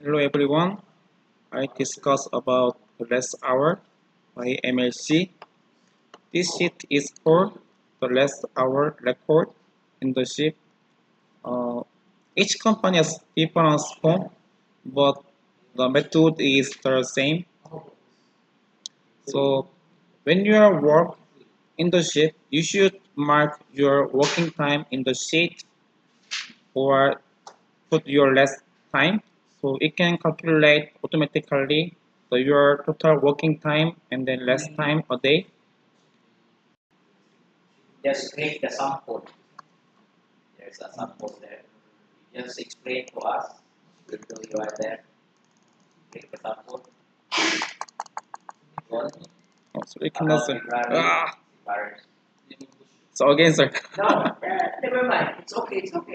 Hello everyone. I discuss about last hour by MLC. This sheet is for the last hour record in the sheet. Uh, each company has different form, but the method is the same. So when you are work in the sheet, you should mark your working time in the sheet or put your last time. So it can calculate automatically your total working time and then less time a day. Just click the sample. There's a sample there. You just explain to us until you are there. Click the sample. One. Oh, so it cannot About say. February. Ah, March. so again, sir. No, never mind. It's okay. It's okay.